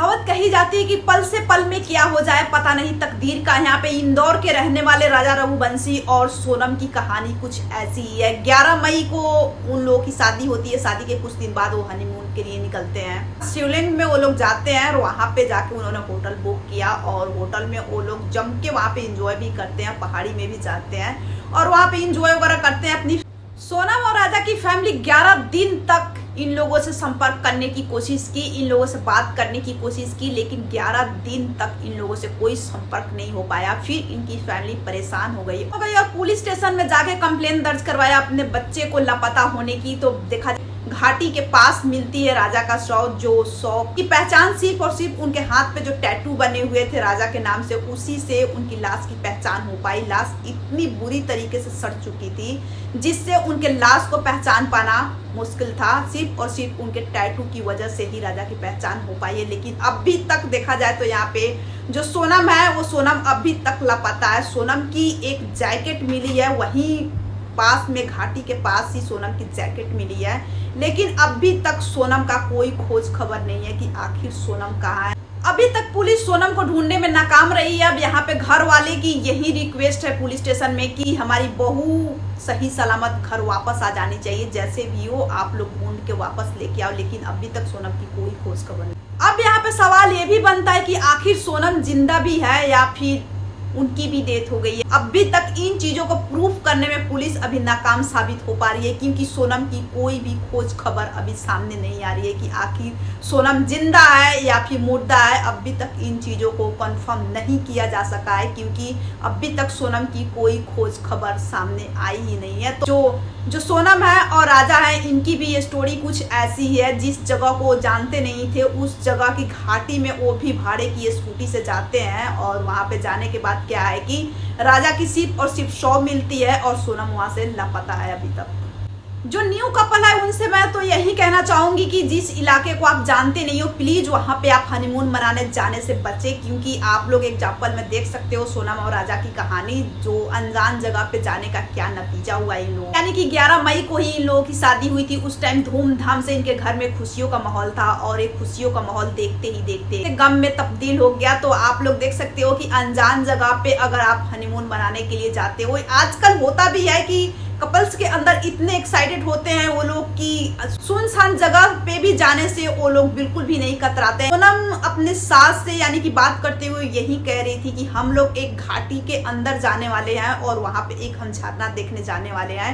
कहावत कही जाती है कि पल से पल में क्या हो जाए पता नहीं तकदीर का। यहाँ पे इंदौर के रहने वाले राजा रघुवंशी और सोनम की कहानी कुछ ऐसी ही है। 11 मई को उन लोगों की शादी होती है। शादी के कुछ दिन बाद वो हनीमून के लिए निकलते हैं। शिवलिंग में वो लोग जाते हैं और वहाँ पे जाके उन्होंने होटल बुक किया और होटल में वो लोग जम के वहाँ पे इंजॉय भी करते हैं, पहाड़ी में भी जाते हैं और वहाँ पे इंजॉय वगैरह करते हैं। अपनी सोनम और राजा की फैमिली 11 दिन तक इन लोगों से संपर्क करने की कोशिश की, इन लोगों से बात करने की कोशिश की, लेकिन 11 दिन तक इन लोगों से कोई संपर्क नहीं हो पाया। फिर इनकी फैमिली परेशान हो गई और पुलिस स्टेशन में जाके कंप्लेन दर्ज करवाया अपने बच्चे को लापता होने की। तो देखा घाटी के पास मिलती है राजा का शव, जो शव की पहचान सिर्फ और सिर्फ उनके हाथ पे जो टैटू बने हुए थे राजा के नाम से, उसी से उनकी लाश की पहचान हो पाई। लाश इतनी बुरी तरीके से सड़ चुकी थी जिससे उनके लाश को पहचान पाना मुश्किल था। सिर्फ और सिर्फ उनके टैटू की वजह से ही राजा की पहचान हो पाई है। लेकिन अभी तक देखा जाए तो यहाँ पे जो सोनम है वो सोनम अभी तक लापता है। सोनम की एक जैकेट मिली है, वहीं पास में घाटी के पास ही सोनम की जैकेट मिली है, लेकिन अभी तक सोनम का कोई खोज खबर नहीं है कि आखिर सोनम कहाँ है। अभी तक पुलिस सोनम को ढूंढने में नाकाम रही है। अब यहाँ पे घर वाले की यही रिक्वेस्ट है पुलिस स्टेशन में कि हमारी बहू सही सलामत घर वापस आ जानी चाहिए, जैसे भी हो आप लोग ढूंढ के वापस लेके आओ। लेकिन अभी तक सोनम की कोई खोज खबर नहीं। अब यहाँ पे सवाल ये भी बनता है कि आखिर सोनम जिंदा भी है या फिर उनकी भी डेथ हो गई है। अभी तक इन चीजों को प्रूफ करने में पुलिस अभी नाकाम साबित हो पा रही है, क्योंकि सोनम की कोई भी खोज खबर अभी सामने नहीं आ रही है कि आखिर सोनम जिंदा है या फिर मुर्दा है। अभी तक इन चीजों को कंफर्म नहीं किया जा सका है, क्योंकि अभी तक सोनम की कोई खोज खबर सामने आई ही नहीं है। तो जो सोनम है और राजा है, इनकी भी ये स्टोरी कुछ ऐसी ही है। जिस जगह को जानते नहीं थे उस जगह की घाटी में वो भी भाड़े की स्कूटी से जाते हैं और वहां पे जाने के बाद क्या है कि राजा की सिर्फ और सिर्फ शव मिलती है और सोनम वहां से लापता है अभी तक। जो न्यू कपल है उनसे मैं तो यही कहना चाहूंगी कि जिस इलाके को आप जानते नहीं हो प्लीज वहां पे आप हनीमून मनाने जाने से बचे, क्योंकि आप लोग एग्जाम्पल में देख सकते हो सोनम और राजा की कहानी, जो अनजान जगह पे जाने का क्या नतीजा हुआ इन लोगों। यानी कि 11 मई को ही इन लोगों की शादी हुई थी। उस टाइम धूमधाम से इनके घर में खुशियों का माहौल था और एक खुशियों का माहौल देखते ही देखते गम में तब्दील हो गया। तो आप लोग देख सकते हो कि अनजान जगह पे अगर आप हनीमून मनाने के लिए जाते हो, आजकल होता भी है कि कपल्स के अंदर इतने एक्साइटेड होते हैं वो लोग कि सुनसान जगह पे भी जाने से वो लोग बिल्कुल भी नहीं कतराते। सोनम अपने सास से यानी कि बात करते हुए यही कह रही थी कि हम लोग एक घाटी के अंदर जाने वाले हैं और वहां पे एक हम झरना देखने जाने वाले हैं,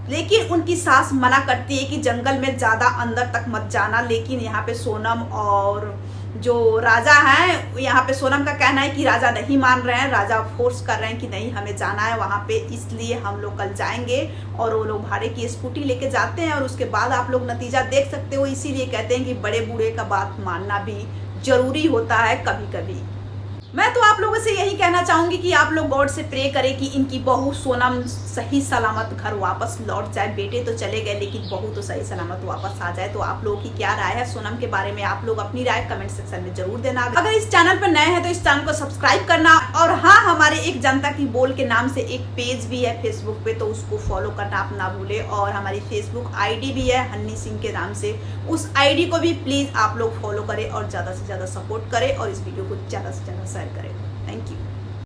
लेकिन उनकी सास मना करती है कि जंगल में ज्यादा अंदर तक मत जाना। लेकिन यहाँ पे सोनम और जो राजा हैं, यहाँ पे सोनम का कहना है कि राजा नहीं मान रहे हैं, राजा फोर्स कर रहे हैं कि नहीं हमें जाना है वहाँ पे, इसलिए हम लोग कल जाएंगे। और वो लोग भाड़े की स्कूटी लेके जाते हैं और उसके बाद आप लोग नतीजा देख सकते हो। इसीलिए कहते हैं कि बड़े बूढ़े का बात मानना भी जरूरी होता है कभी कभी। मैं तो आप लोगों से यही कहना चाहूंगी कि आप लोग गॉड से प्रे करें कि इनकी बहू सोनम सही सलामत घर वापस लौट जाए। बेटे तो चले गए लेकिन बहू तो सही सलामत वापस आ जाए। तो आप लोगों की क्या राय है सोनम के बारे में, आप लोग अपनी राय कमेंट सेक्शन में जरूर देना। अगर इस चैनल पर नए हैं तो इस चैनल को सब्सक्राइब करना। और हाँ, हमारे एक जनता की बोल के नाम से एक पेज भी है फेसबुक पे, तो उसको फॉलो करना आप ना भूले। और हमारी फेसबुक ID भी है हन्नी सिंह के नाम से, उस ID को भी प्लीज आप लोग फॉलो करें और ज्यादा से ज्यादा सपोर्ट करें और इस वीडियो को ज्यादा से ज्यादा शेयर करें। Thank you.